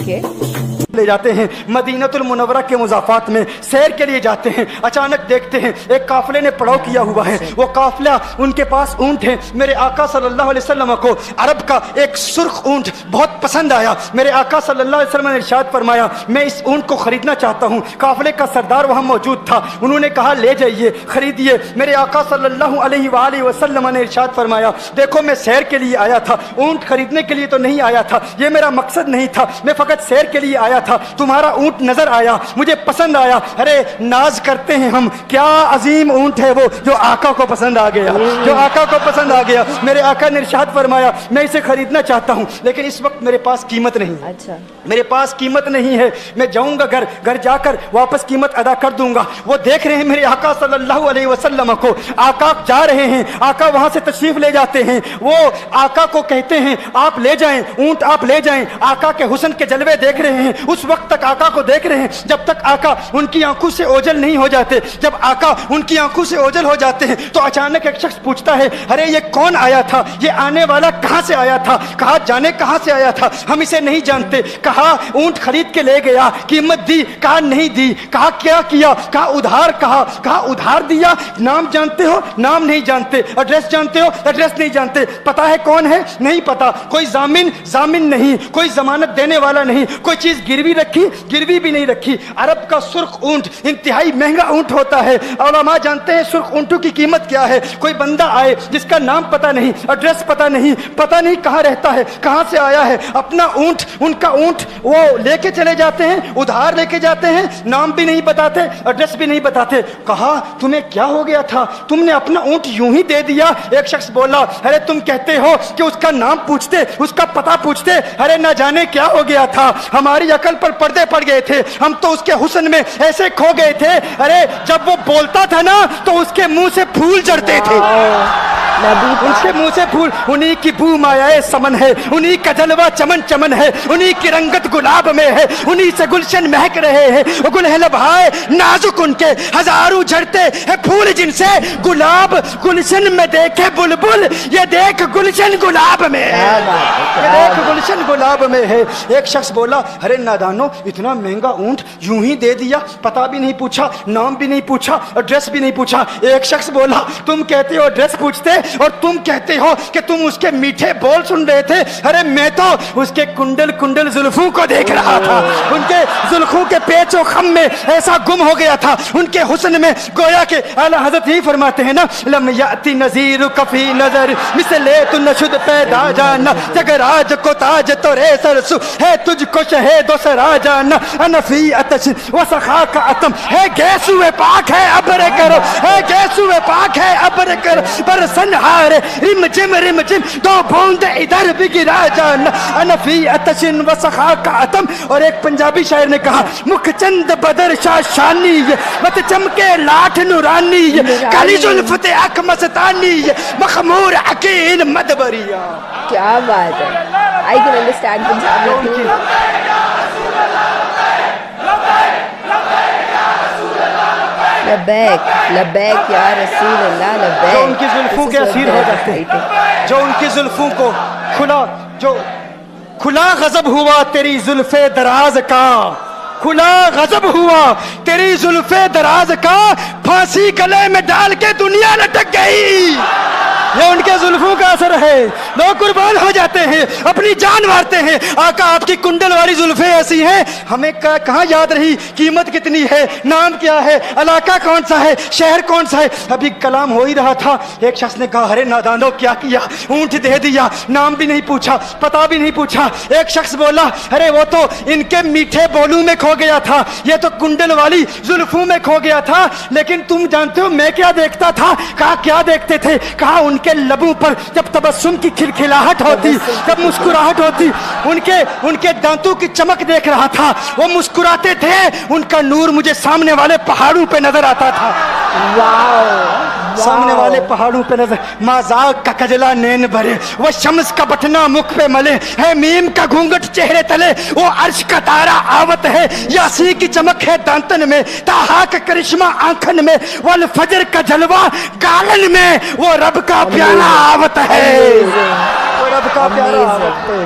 Okay. لے جاتے ہیں مدینۃ المنورہ کے مضافات میں سیر کے لیے جاتے ہیں. اچانک دیکھتے ہیں ایک قافلے نے پڑاؤ کیا ہوا ہے. وہ قافلہ ان کے پاس اونٹ ہے. میرے آقا صلی اللہ علیہ وسلم کو عرب کا ایک سرخ اونٹ بہت پسند آیا. میرے آقا صلی اللہ علیہ وسلم نے ارشاد فرمایا میں اس اونٹ کو خریدنا چاہتا ہوں. قافلے کا سردار وہاں موجود تھا. انہوں نے کہا لے جائیے خریدیے. میرے آقا صلی اللہ علیہ وآلہ وسلم نے ارشاد فرمایا دیکھو میں سیر کے لیے آیا تھا, اونٹ خریدنے کے لیے تو نہیں آیا تھا, یہ میرا مقصد نہیں تھا, میں فقط سیر کے لیے آیا تھا. تمہارا اونٹ نظر آیا, مجھے پسند آیا. ارے ناز کرتے ہیں ہم, کیا عظیم اونٹ ہے وہ جو آقا کو پسند آ گیا, جو آقا کو پسند آ گیا. میرے آقا نے ارشاد فرمایا میں اسے خریدنا چاہتا ہوں لیکن اس وقت میرے پاس قیمت نہیں. اچھا, میرے پاس قیمت نہیں ہے, میں جاؤں گا گھر جا کر واپس قیمت ادا کر دوں گا. وہ دیکھ رہے ہیں میرے آقا صلی اللہ علیہ وسلم کو, آقا جا رہے ہیں, آقا وہاں سے تشریف لے جاتے ہیں. وہ آقا کو کہتے ہیں آپ لے جائیں اونٹ, آپ لے جائیں. آقا کے حسن کے جلوے دیکھ رہے ہیں, اس وقت تک آقا کو دیکھ رہے ہیں جب تک آقا ان کی آنکھوں سے اوجھل نہیں ہو جاتے. جب آقا ان کی آنکھوں سے اوجھل ہو جاتے ہیں تو اچانک ایک شخص پوچھتا ہے ارے یہ کون آیا تھا, یہ آنے والا کہاں سے آیا تھا؟ کہا جانے کہاں سے آیا تھا, ہم اسے نہیں جانتے. کہا اونٹ خرید کے لے گیا, قیمت دی؟ کہا نہیں دی. کہا کیا کیا؟ کہا ادھار. کہا ادھار دیا. نام جانتے ہو؟ نام نہیں جانتے. ایڈریس جانتے ہو؟ ایڈریس نہیں جانتے. پتا ہے کون ہے؟ نہیں پتا. کوئی ضامن نہیں, کوئی ضمانت دینے والا نہیں, کوئی چیز گروی رکھی؟ گروی بھی نہیں رکھی. عرب کا سرخ اونٹ انتہائی مہنگا اونٹ ہوتا ہے. علماء جانتے ہیں سرخ اونٹوں کی قیمت کیا ہے. کوئی بندہ آئے جس کا نام پتا نہیں, ایڈریس پتا نہیں کہاں رہتا ہے, کہاں سے آیا ہے, اپنا اونٹ, ان کا اونٹ وہ لے کے چلے جاتے ہیں, ادھار لے کے جاتے ہیں, نام بھی نہیں بتاتے, ایڈریس بھی نہیں بتاتے. کہا تمہیں کیا ہو گیا تھا, تم نے اپنا اونٹ یوں ہی دے دیا؟ ایک شخص بولا ارے تم کہتے ہو کہ اس کا نام پوچھتے, اس کا پتہ پوچھتے, ارے نہ جانے کیا ہو گیا تھا, ہماری عقل پر پردے پڑ گئے تھے, ہم تو اس کے حسن میں ایسے کھو گئے تھے. ارے جب وہ بولتا تھا نا تو اس کے منہ سے پھول جھڑتے تھے, اس کے منہ سے پھول. انہی کی بو مایائے سمن ہے, انہی کا جلوہ چمن چمن ہے, انہی کی رنگت گلاب میں ہے, انہی سے گلشن مہک رہے ہیں. وہ گل ہے لبھائے نازک ان کے, ہزاروں جھڑتے ہیں پھول جن سے گلاب گلشن میں دیکھے بلبل, یہ دیکھ گلشن گلاب میں ہے, یہ دیکھ گلشن گلاب میں ہے. ایک شخص بولا ارے نادانو اتنا مہنگا اونٹ یوں ہی دے دیا, پتہ بھی نہیں پوچھا, نام بھی نہیں پوچھا, ایڈریس بھی نہیں پوچھا. ایک شخص بولا تم کہتے ہو ایڈریس پوچھتے اور تم کہتے ہو کہ تم اس کے میٹھے بول سن رہے تھے. ارے میں تو اس کے کنڈل زلفوں کو دیکھ رہا تھا, ان کے زلفوں کے پیچ و خم میں ایسا گم ہو گیا تھا, ان کے حسن میں. گویا کہ اعلیٰ حضرت ہی فرماتے ہیں نا لم یاتی نذیر کفی نظر مثل تو نشد پیدا جانا, جگر آج کو تاج تو رے سرسو ہے تجھ کو شہید و سرا جانا, انفی اتش و سخا کا اتم ہے گیسو پاک ہے ابر کرو, ہے گیسو پاک ہے ابر کرو, پر سنہار رم جم دو بوند ادھر بھی گرا جانا, انفی اتش و سخا کا اتم. اور ایک پنجابی شاعر نے کہا مکھ چند بدر شاہ شانی, مت چمکے لاٹھ نورانی, کالی زلفت اک مستانی, مخمور عقیل مدبریا. کیا بات ہے, I can understand Punjabi. لبیک لبیک یا رسول اللہ لبیک. جو ان کی زلفوں کے اسیر ہو جاتے ہیں, جو ان کی زلفوں کو کھلا غضب ہوا تیری زلف دراز کا, کھلا غضب ہوا تیری زلف دراز کا, پھانسی گلے میں ڈال کے دنیا لٹک گئی. یہ ان کے زلفوں کا اثر ہے, لوگ قربان ہو جاتے ہیں, اپنی جان مارتے ہیں. آقا آپ کی کنڈل والی زلفیں ایسی ہیں ہمیں کہاں یاد رہی قیمت کتنی ہے, نام کیا ہے, علاقہ کون سا ہے, شہر کون سا ہے. ابھی کلام ہو ہی رہا تھا, ایک شخص نے کہا ارے نادانو کیا کیا, اونٹ دے دیا, نام بھی نہیں پوچھا, پتہ بھی نہیں پوچھا. ایک شخص بولا ارے وہ تو ان کے میٹھے بولوں میں کھو گیا تھا, یہ تو کنڈل والی زلفوں میں کھو گیا تھا. لیکن تم جانتے ہو میں کیا دیکھتا تھا؟ کہا کیا دیکھتے تھے؟ کہا ان کے لبوں پر جب تبسم کی کھلکھلاہٹ ہوتی, جب مسکراہٹ ہوتی, ان کے دانتوں کی چمک دیکھ رہا تھا. وہ مسکراتے تھے, ان کا نور مجھے سامنے والے پہاڑوں پہ نظر آتا تھا. سامنے والے پہاڑوں پہ نظر. مازاق کا کجلا نین بھرے, وہ شمس کا بٹنا مکھ پہ ملے, ہے میم کا گھونگٹ چہرے تلے, وہ عرش کا تارا آوت ہے, یاسی کی چمک ہے دانتن میں, تاہا کا کرشمہ آنکھن میں, والفجر کا جلوہ گالن میں, وہ رب کا پیارا آوت ہے, وہ رب کا پیارا آوت ہے.